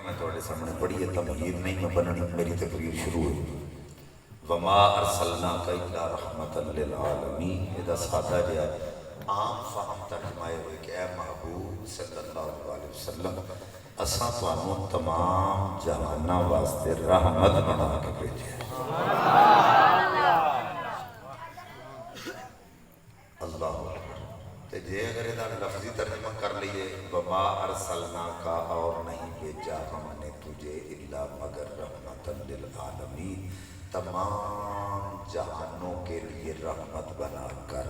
میں تھوڑے سامنے پڑھی ہے، تمہید نہیں میں بننی، میری تقریر شروع ہوئی۔ وما ارسلناک الا رحمتا للعالمین، یہ سادہ جہا عام فہم ترجمائے ہوئے کہ اے محبوب صلی اللہ علیہ وسلم اساں تانوں تمام جہاناں واسطے رحمت بنا کے بھیجے۔ اللہ تے جے اگر ادھا لفظی ترجمہ کر لیے وما ارسلناک، اور نہیں بھیجا ہم نے تجھے الا مگر رحمتا للعالمین، تمام جہانوں کے لیے رحمت بنا کر،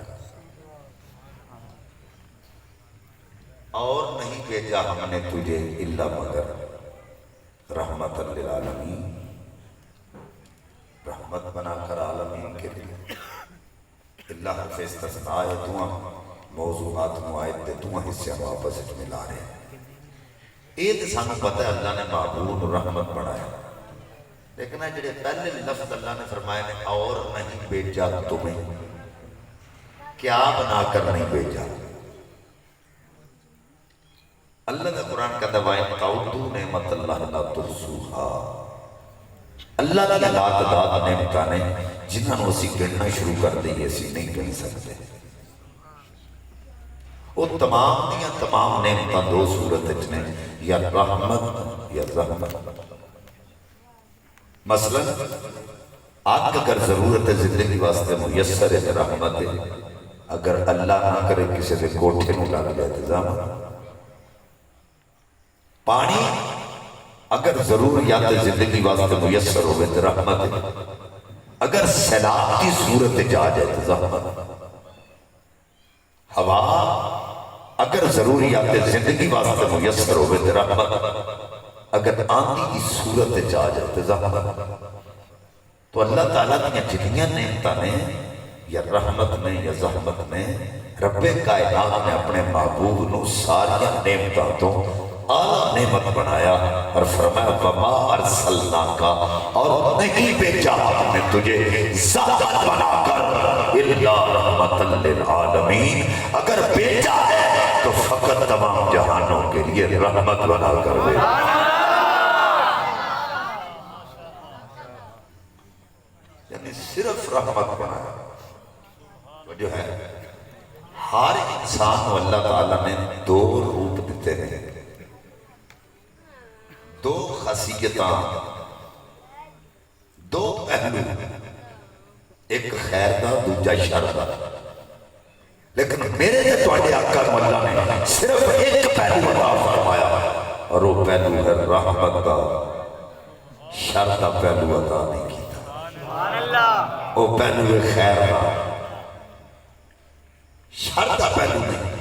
اور نہیں بھیجا ہم نے تجھے الا مگر رحمت للعالمین، رحمت بنا کر عالمین کے لیے۔ اللہ حرف استثناء ہے، دعا موضوعات معاہد دے دعا حصے ہم آپس ملا رہے ہیں۔ یہ تو سانو پتہ ہے اللہ نے معبود رحمت بنایا، لیکن جڑے پہلے لفظ اللہ نے فرمائے نے اور نہیں بھیجا تمہیں، کیا بنا کر نہیں بھیجا؟ اللہ کا قرآن کہتا ہے وَإِن تَعُدُّوا نِعْمَتَ اللَّهِ لَا تُحْصُوهَا، اللہ کی لاتعداد نعمتاں نے جنہاں نو اسی گننا شروع کر دئیے اسی نہیں گن سکتے۔ وہ تمام دیاں تمام نعمتاں دو صورت نے، یا رحمت یا رحمت۔ مثلا آگ اگر ضرورت زندگی واسطے میسر ہے رحمت ہے، اگر اللہ نہ کرے کسی دے کوٹھے نو لگ جائے تو رحمت۔ پانی اگر ضروریات زندگی واسطے میسر ہوئے تو رحمت ہے، اگر سیلاب کی صورت جا جائے تو رحمت۔ ہوا اگر ضروریات زندگی واسطے میسر ہوئے تو رحمت، اگر آندھی کی صورت جا جائے تو رحمت۔ تو اللہ تعالیٰ کی جتنیاں نعمتاں نے یا رحمت نے یا زحمت نے، رب کائنات نے اپنے محبوب نو ساریاں نعمتاں تو اعلیٰ نعمت بنایا اور فرمایا وما ارسلناک، اور نہیں بھیجا ہم نے تجھے زحمت بنا کر الا رحمتا للعالمین، اگر بھیجا ہے تو فقط تمام جہانوں کے لیے رحمت بنا کر دے۔ یعنی صرف رحمت بنایا۔ جو ہے ہر انسان کو اللہ تعالیٰ نے دو روپ دیتے ہیں، دو خاصیتاں، دو پہلو، ایک خیر دا دوجا شر دا، لیکن میرے تے تواڈے آقا مولا نے صرف ایک پہلو عطا فرمایا، اور وہ پہلو ہے رحمت دا، شر دا پہلو عطا نہیں کیتا۔ وہ پہلو ہے خیر دا، شر دا پہلو نہیں۔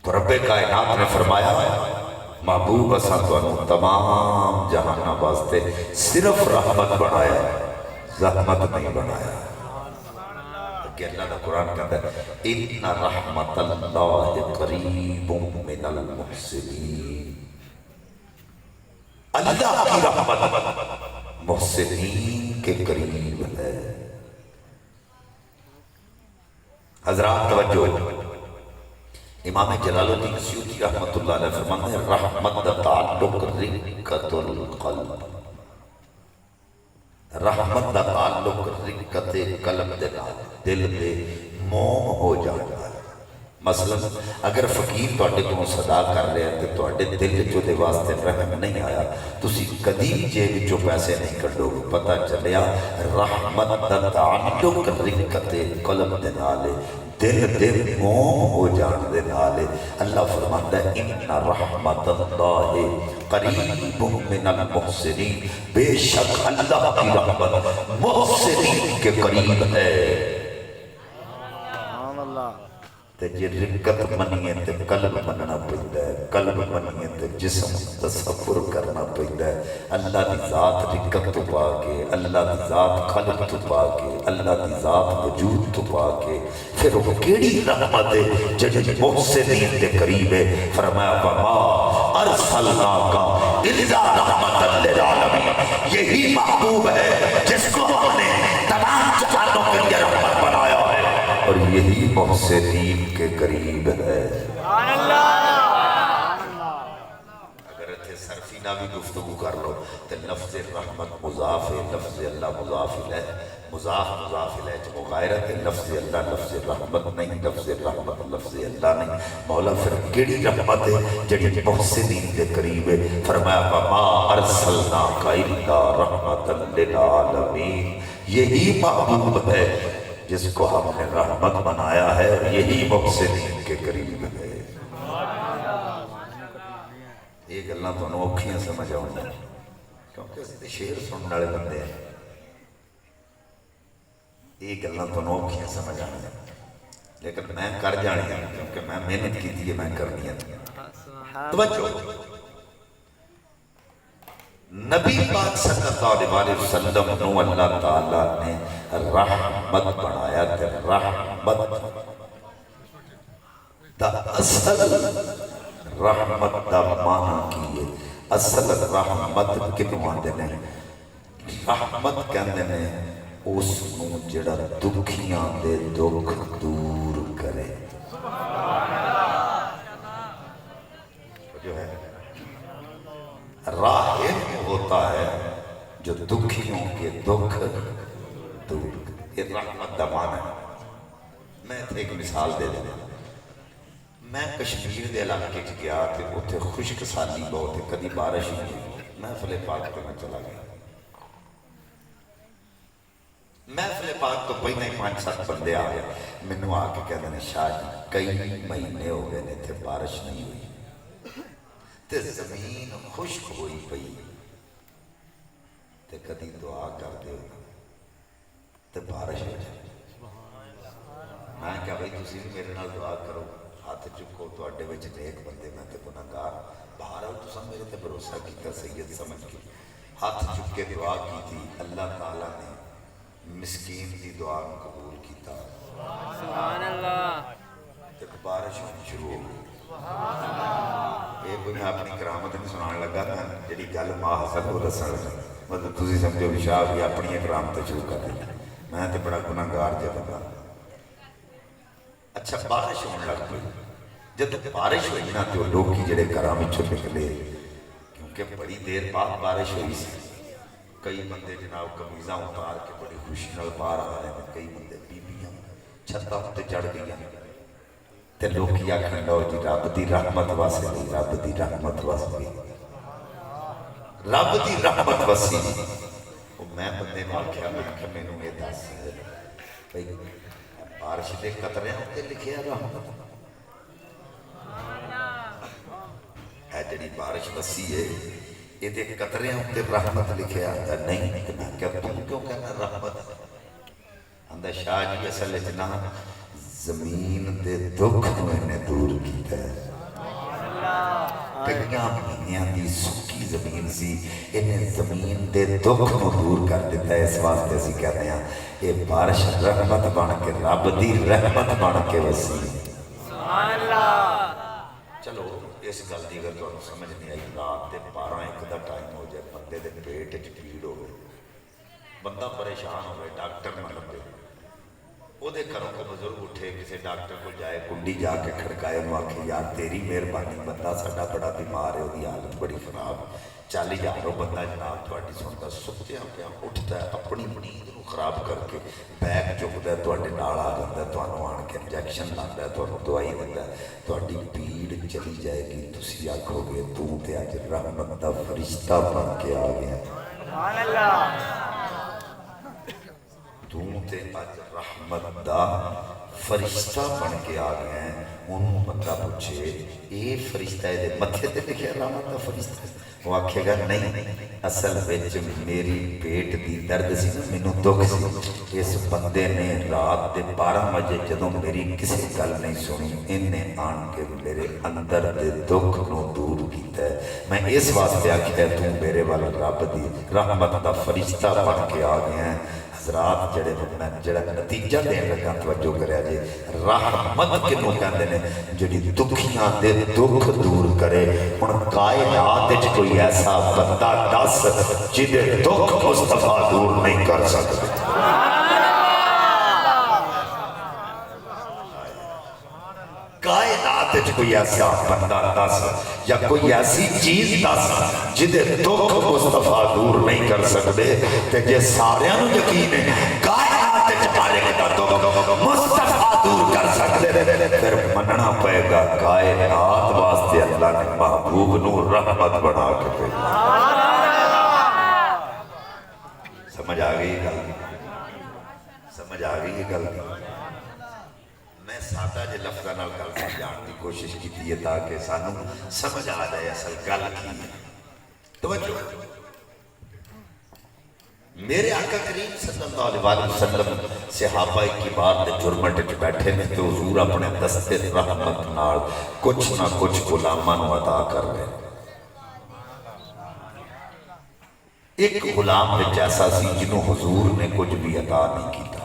تو رب کائنات نے فرمایا محبوب اساں تانوں تمام جہاناں واسطے صرف رحمت بنایا، زحمت نہیں بنایا۔ کہ اللہ کا قرآن کہتا ہے ان رحمت اللہ قریب من المحسنین، اللہ کی رحمت محسنین کے قریب ہے۔ حضرات توجہ، امام جلال الدین سیوطی رحمت اللہ علیہ فرماتے ہیں رحمت دا تعلق رقت القلب، رحمت دا تعلق رقت قلب دے نال، دل دے موم ہو جانا ہے۔ مثلا اگر فقیر تواڈے کو صدا کر رہے ہیں تو تواڈے دل جو دے واسطے رحم نہیں آیا، تسی کدی جیب جو پیسے نہیں کڈو گے، پتہ چلیا رحمت دا تعلق رقت قلب دے نال، دل دے موم ہو جان دے نالے۔ اللہ فرماتا ہے ان رحمت اللہ قریب من المحسنین، بے شک اللہ کی رحمت محسنین کے قریب ہے۔ تے جے رقت منیے تے قلب مننا پڑتا ہے، قلب منیے تے جسم تصور کرنا پڑتا ہے۔ اللہ دی ذات رقت تو پا کے، اللہ دی ذات خلق تو پا کے، اللہ دی ذات وجود تو پا کے، پھر وہ کیڑی رحمت ہے جڑی محسنین دے قریب ہے۔ فرمایا وما ارسلناک الا رحمتا للعالمین، یہی محبوب ہے جس کو ہم نے تمام جہانوں کے لیے رحمت بنایا ہے، اور یہی محسنین کے قریب ہے۔ اگر اتھے صرفی نہ بھی گفتگو کر لو تو لفظ رحمت مضاف ہے، لفظ اللہ مضاف الیہ، مضاف الیہ چ مغایرت ہے، لفظ اللہ لفظ رحمت نہیں، لفظ رحمت لفظ اللہ نہیں۔ مولا پھر کیڑی رحمت ہے جڑی محسنین دے قریب ہے؟ فرمایا وما ارسلناک الا رحمتا للعالمین، یہی محبوب ہے جس کو ہم نے رحمت بنایا ہے، یہی محسنین کے قریب ہے۔ یہ گلاں تانوں اوکھیاں سمجھ آؤں گی کیونکہ اسی تے شعر سننے والے بندے ہیں، یہ گلاں تانوں اوکھیاں سمجھ آؤں گی لیکن میں کر جانی ہیں کیونکہ میں محنت کی تھی، میں کرنی ہے۔ توجہ، نبی پاک صلی اللہ علیہ وسلم نو اللہ تعالیٰ نے رحمت بنایا تھے۔ رحمت دا اصل رحمت دا معنی کیے، اصل رحمت کنوں آندے نے؟ رحمت کہندے نے اس نو جڑا دکھیاں دے دکھ دور کرے۔ جو ہے راحم ہوتا ہے جو دکھیوں کے دکھ دور کرے، یہ رحمت دا معنی ہے۔ میں ایک مثال دے دیں، میں کشمیر دے علاقے چ گیا تے اتنے خشک سالی بہت ہے، کدی بارش ہی نہیں، محفل پاک پہ میں چلا گیا۔ محفل پاک تو پہلے ہی 5-7 بندے آ گئے، مینوں آ کے کہتے ہیں شاہ جی کئی مہینے ہو گئے نے تے بارش نہیں ہوئی تے زمین خشک ہوئی پئی تے کدی دعا کر دے تے بارش ہو جائے۔ میں کہا بھائی تسی بھی میرے نال دعا کرو، ہاتھ چکو، تواڈے وچ نیک بندے میں تے گناہگار، بہرحال تساں میرے تے بھروسہ کیتا سید سمجھ کے ہاتھ چک کے دعا کی تھی، اللہ تعالیٰ نے مسکین دی دعا کو قبول کیتا، سبحان اللہ، تے بارش ہونی شروع ہو گئی۔ یہ کوئی میں اپنی کرامت نہیں سنان لگا تھا، جڑی گل ماں حسن کو دسن لگا، مطلب تسی سمجھو بھی شاہ بھی اپنی کرامت شروع کر دی، میں تے بڑا گناہگار جا بندہ۔ اچھا بارش ہونے لگ پئی، جب بارش ہوئی نا تو لوگی جڑے گھراں وچوں نکلے، کیونکہ بڑی دیر بعد بارش ہوئی سی، کئی بندے جناب قمیضاں اتار کے بڑی خوشی نال باہر آ رہے ہیں، کئی بندے بیبیاں چھتاں تے چڑھ گئیاں تے لوکی آکھن لو جی رب دی رحمت وس گئی، رب دی رحمت وس گئی، رب دی رحمت وسی۔ میں بندے نوں آکھیا، میں کہ مینوں یہ دس بھئی بارش دے قطریاں تے لکھیا رحمت ہے؟ جڑی بارش وسی ہے یہ دے قطریاں تے رحمت لکھیا ہے؟ نہیں۔ میں کیا تم کیوں کہنا رحمت؟ آندا شاہ جی اصل وچ نہ زمین دے دکھ نوں انہیں دور کیتا ہے۔ کئیاں مہینیاں دی سکی زمین سی، انہیں زمین دے دکھ نوں دور کر دیتا ہے۔ اس واسطے اسی کہتے ہیں یہ بارش رحمت بن کے رب دی رحمت بن کے وسی۔ سبحان اللہ۔ چلو اس گل دی اگر تانوں سمجھ نہیں آئی، رات دے 12-1 دا ٹائم ہو جائے، بندے دے پیٹ وچ پیڑ ہوے، بندہ پریشان ہوئے، ڈاکٹر نہ لبے، وہ دے گھروں کو بزرگ اٹھے، کسی ڈاکٹر کو جائے، کنڈی جا کے کھڑکائے، انہوں آکھے یار تیری مہربانی، بندہ ساڈا بڑا بیمار ہے، وہ حالت بڑی خراب، 40,000 بندہ جناب تھوڑی سنتا، ستے پیا اٹھتا ہے، اپنی نیند نوں خراب کر کے بیگ چکتا ہے، تواڈے نال آ جاتا ہے، تانوں آن کے انجیکشن لاتا ہے، تانوں دوائی دیندا ہے، تواڈی پیڑ چلی جائے گی، تسی آکھو گے تو تے اج رحمت دا فرشتہ بن کے آ گیا۔ سبحان اللہ۔ تو تے اج رحمت دا فرشتہ بن کے آ گئے ہیں۔ انہوں بندہ پوچھے اے فرشتہ ہے دے متھے تے لکھے رحمت دا فرشتہ؟ وہ آکھے گا نہیں، اصل وچ میری پیٹ دی درد سی نا، مینوں دکھ سی، اس بندے نے رات دے 12 بجے جدوں میری کسی گل نہیں سنی، انہیں آن کے میرے اندر دے دکھ نو دور کیتا ہے۔ میں اس واسطے آکھیا تو میرے والا رب دی رحمت دا فرشتہ بن کے آ گئے ہیں۔ حضرات جڑے میں جڑا نتیجہ دین لگا توجہ کریا جی، رحمت کنوں کہندے نے؟ جڑی دکھیاں دے دکھ دور کرے۔ ہن کائنات وچ کوئی ایسا بندہ دس جدے دکھ مصطفیٰ دور نہیں کر سکتے؟ کائنات وچ کوئی ایسا بندہ دس یا کوئی ایسی چیز دس جدے دکھ مصطفیٰ دور نہیں کر سکتے تے جے ساریاں نو یقین ہے کائنات وچ مالک دا دکھ مصطفیٰ دور کر سکتے پھر مننا پائے گا کائنات واسطے اللہ نے محبوب نو رحمت بنا کے بھیجا۔ سمجھ آ گئی گل؟ سمجھ آ گئی یہ گل؟ میں سادہ جے لفظاں نال گل سمجھانے کی کوشش کی ہے تاکہ سانو سمجھ آ جائے اصل گل کی ہے۔ توجہ، میرے آقا کریم صلی اللہ علیہ وسلم صحابہ کی بار دے جرمٹ وچ بیٹھے نے تو حضور اپنے دستے رحمت نال کچھ نہ کچھ غلاماں نو عطا کر رہے۔ ایک غلام وچ ایسا سی جنہوں حضور نے کچھ بھی عطا نہیں کیتا۔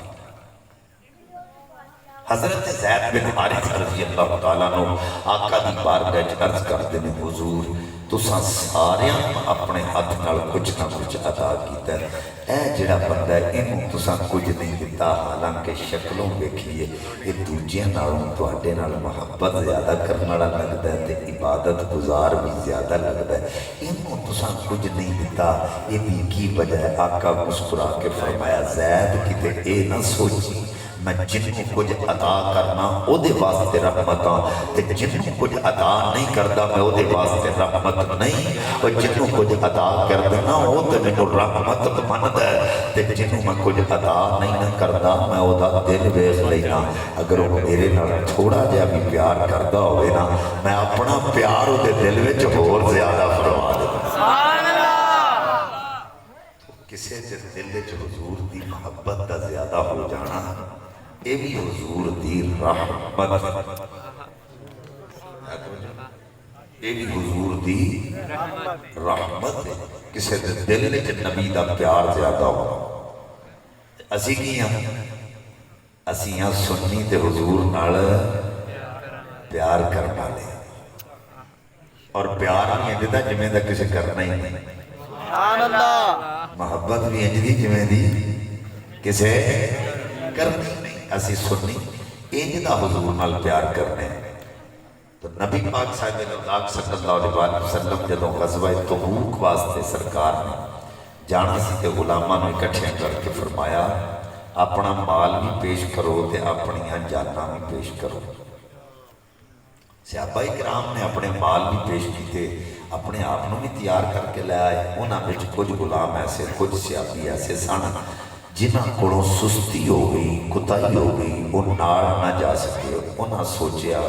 حضرت زید بن حارث رضی اللہ تعالیٰ عنہ آقا دی بارگاہ وچ عرض کردے نے حضور تساں ساریاں اپنے ہاتھ نال کچھ نہ کچھ عطا کیتا ہے، اے جڑا بندہ ہے انہوں تساں کچھ نہیں دیتا حالانکہ شکلوں ویکھیے یہ دوجیاں نالوں تواڈے نال محبت زیادہ کرنے والا لگدا ہے تے عبادت گزار بھی زیادہ لگدا ہے، انہوں تساں کچھ نہیں دیتا، یہ بھی کی وجہ ہے؟ آقا مسکرا کے فرمایا زید کتے اے نہ سوچی میں جنوں کچھ عطا کرنا او دے واسطے رحمتاں تے جنوں کچھ عطا نہیں کردا میں او دے واسطے رحمت نہیں، اور جنوں کچھ عطا کر دینا او تے مینوں رحمت مندا ہے تے جنوں میں کچھ عطا نہیں نہ کردا میں او دا دل ویکھ لینا، اگر وہ میرے نال تھوڑا جہا بھی پیار کردا ہوئے نا میں اپنا پیار او دے دل وچ ہور زیادہ فرما دینا۔ سبحان اللہ۔ کسے دے دل وچ حضور دی محبت دا زیادہ ہو جانا اے بھی حضور دی رحمت، اے بھی حضور دی رحمت ہے۔ کسے دل وچ نبی دا پیار زیادہ ہو، اسی کی ہیں اسی ہیں سنی تے حضور نال پیار کرنا لے، اور پیار نہیں ہے جدا جمیں دا کسے کرنا ہی نہیں، سبحان اللہ۔ محبت بھی انجدی جمیں دی کسے کرنا نہیں، اسی سنی انج دا حضور نال پیار کرنے۔ تو نبی پاک صاحب اللہ صلی اللہ علیہ وسلم جدوں غزوہ تبوک واسطے سرکار نے جانا سی تے غلاماں نوں اکٹھے کر کے فرمایا اپنا مال بھی پیش کرو تے اپنیاں جاناں بھی پیش کرو۔ صحابہ کرام نے اپنے مال بھی پیش کیتے، اپنے آپ بھی تیار کر کے لے آئے۔ انہاں وچ کچھ غلام ایسے کچھ صحابی ایسے سن جنہاں کولوں سستی ہو گئی، کوتاہی ہو گئی، وہ نال نہ جا سکے۔ انہاں سوچیا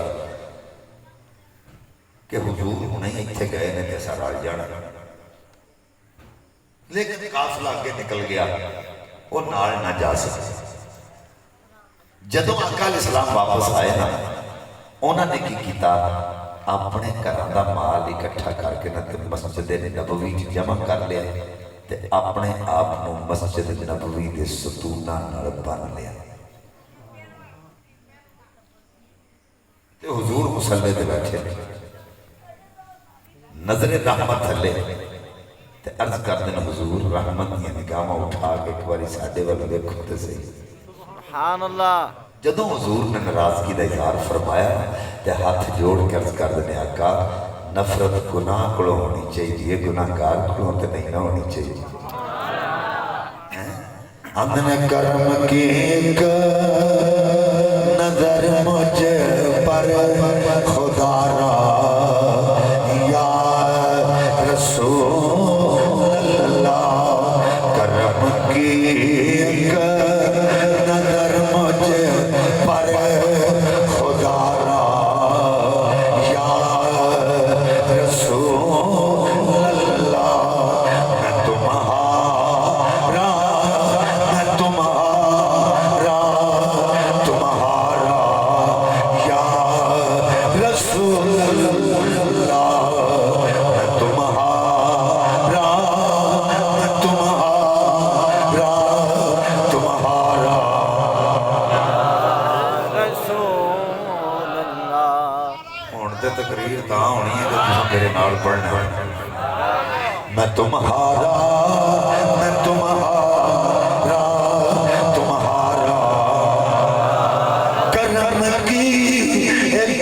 کہ حضور انہیں اتھے گئے نے جیسا رال جانا، لیکن قافلہ آگے نکل گیا، وہ نال نہ جا سکے۔ جدوں آقا علیہ السلام واپس آئے نا انہوں نے کی کیتا اپنے گھراں دا مال اکٹھا کر کے نہ مسجد نبوی جمع کر لیا تے اپنے آپ نو مسجد نبوی دے ستوناں نال بن لیا تے حضور مصلی تے بیٹھے نظر رحمت تھلے تے عرض کر دین حضور رحمت دیا نگاہاں اٹھا کے ایک باری ساڈے ول ویکھو تے صحیح۔ سبحان اللہ۔ جدوں حضور نے ناراضگی دا اظہار فرمایا تے ہاتھ جوڑ کے عرض کر دین آقا نفرت گناہ کولوں ہونی چاہیے، گناہگار کولوں تے نہیں نہ ہونی چاہیے۔ اندن کرم کی ایک نظر مجھ پر خدا را یا رسول اللہ، کرم کی ایک نظر مجھ پر خدا را یا رسول اللہ، میں تمہارا یا رسول اللہ، میں تمہارا رسول اللہ۔ ہون تے تقریر تاں ہونی ہے کہ تساں میرے نال پڑھنا ہے۔ میں تمہارا کرم کی ایک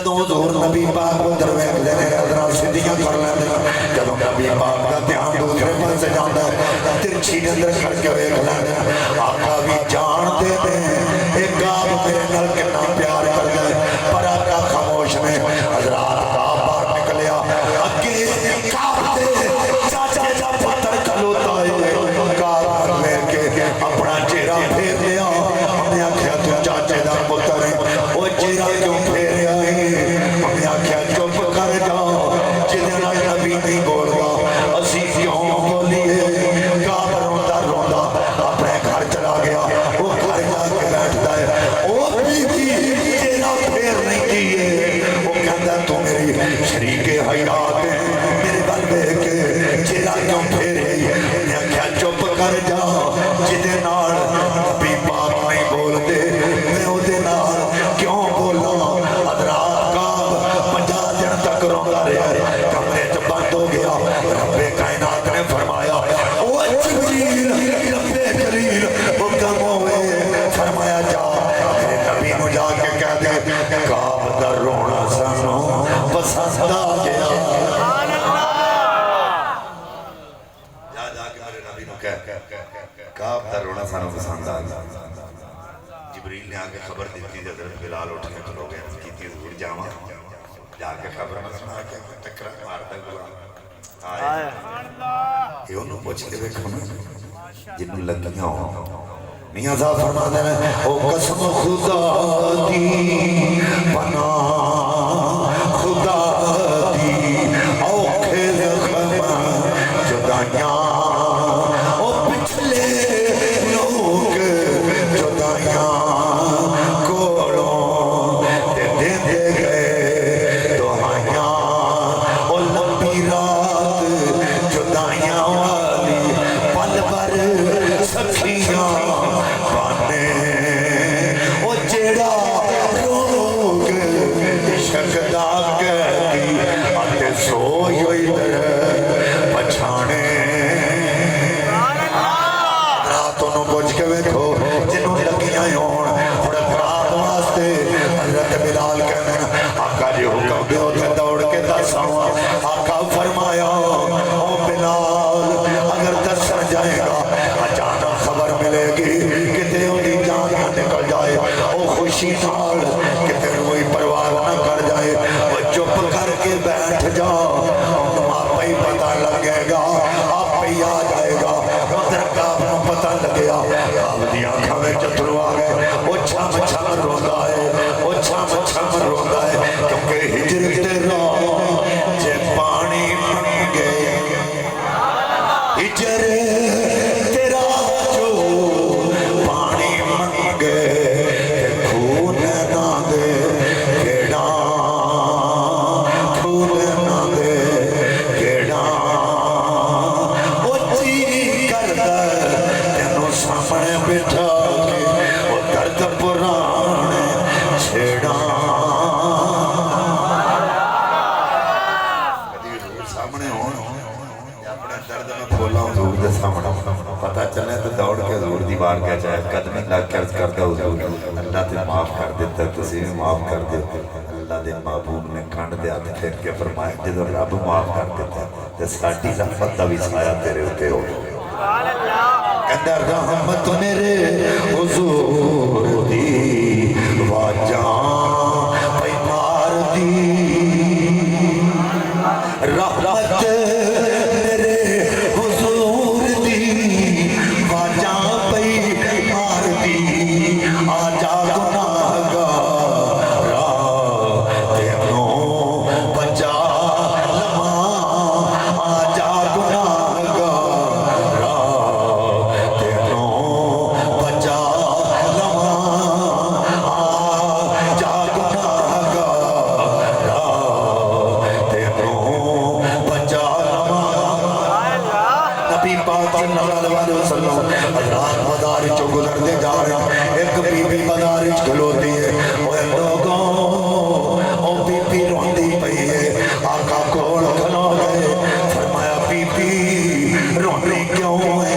جدوں حضور نبی پاک ادھر ویکھدے نے نظراں سیدھیاں کر لیندے نے جدوں نبی پاک دا دھیان دوسرے پاسے جاندا ہے ترچھی نظر کر کے ویکھ لیندے نے آقا بھی جانتے نے اے کعب میرے نال کتنا پیار کردا ہے پر آقا خاموش نے حضرات کعب باہر نکلیا اگے کعب دے چاچے دا پتر کھلوتا ہے کعب ویکھ کے اپنا چہرہ پھیر لیا ہمیں آکھیا تو چاچے دا پتر ہے او چہرہ کیوں پھیریا ہے ہمیں آکھیا چپ کر جا جدے نال نبی نہیں بولدا اسی کیوں بولیے کعب روندا روندا اپنے گھر چلا گیا وہ گھر جا کے بیٹھتا ہے او بی بی تیرا پھیر نہیں کیے وہ کہندا تو میری شریک حیات ہے میرے بل دیکھ کے چہرہ کیوں پھیرے میں آکھیا چپ کر جا جدے نال نبی پاک نہیں بولدے میں اودے نال کیوں بولاں حضرات کعب 50 دن تک روندا رہیا کمرے چ بند ہو گیا رب کائنات نے فرمایا او جبریل رب جلیل حکم ہوئے فرمایا جا میرے نبی نو جا کے کہہ دے کعب دا رونا سانوں پسند آ گیا جا کے میرے نبی نو کہہ کعب دا رونا سانوں پسند آ گیا جبریل نے آگے خبر دیتی حضرت بلال اٹھ کے کھلو گیا کیتی حضور جاواں جا کے خبر نہ سنا کے ٹکرا مارتا گیا آئے یہ انہوں پوچھ کے دیکھو نا جنہوں لگیاں ہوں میاں صاحب فرماتے ہیں او قسم خدا دی پناہ خدا دی او کھیل خما جدائیاں او پچھلے لوگ جدائیاں کولوں تے دیندے گئے دعائیاں او لمبی رات جدائیاں والی پل بر سکھیاں بانے او جیڑا روگ عشق دا کہتی آتے سوئی ہوئی در پچھانے راتوں نو پوچھ کے ویکھو جنہوں لگیاں ہون ہڑا رات واسطے حضرت بلال کہنے آقا جی حکم دیو تے دوڑ کے دساں آقا فرمایا او بلال اگر دسن جائے گا اچانک خبر ملے گی کہ تیرے دی جان نہ نکل جائے او خوشی نال کہ تیرے کوئی پرواز نہ کر جائے وہ چپ کر کے بیٹھ جا آپ ہی پتہ لگے گا آپ ہی آ جائے گا ادھر کعب نو پتہ لگیا کعب دی آنکھاں وچ اترو آ گئے او چھم چھم روندا ہے او چھم چھم روندا ہے کیونکہ ہجر تیرا جے پانی منگے ہجر تیرا جو پانی منگے خون نہ دے کیڑا خون نہ دے کیڑا او جی کردا تینوں سامنے بٹھا کے او درد پرانے چھیڑا کدی حضور سامنے ہون اپنے درد میں کھولا حضور دے سامنے پتہ چلے تو دوڑ کے حضور دی بار کہہ جائے قدمی لگ کے عرض کرتا حضور اللہ تے معاف کر دیتا تسی بھی معاف کر دے اللہ دے محبوب نے کھنڈ دے ہاتھ پھیر کے فرمایا جدو رب معاف کر دیتا تے ساڈی رحمت دا بھی سایہ تیرے اوتے ہو کہندا رحمت میرے حضور دی واجاں پئی مار دی رحمت میرے حضور دی واجاں پئی مار دی آجا گناہگارا تینوں بچا لواں آجا گناہگارا تینوں بچا لواں آجا گناہگارا تینوں بچا لواں نبی پاک صلی اللہ علیہ وسلم حضرات مدارج چو گزر دے جا رہا ایک بی بی مدارج کھلوتی ہے اوے لوگوں او بی بی روندی پئی ہے آقا کول کھلو گئے فرمایا بی بی روندی کیوں ہے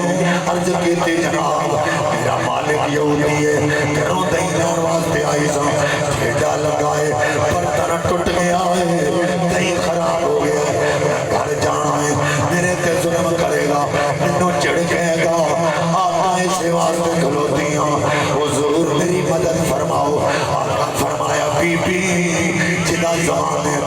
عرض کیتی جناب میرا مالک یہودی ہے کہ روندی جان واسطے آئی سا بھیجا لگائے برتن ٹن مدد فرماؤ. آقا فرمایا بی بی جدا زمانے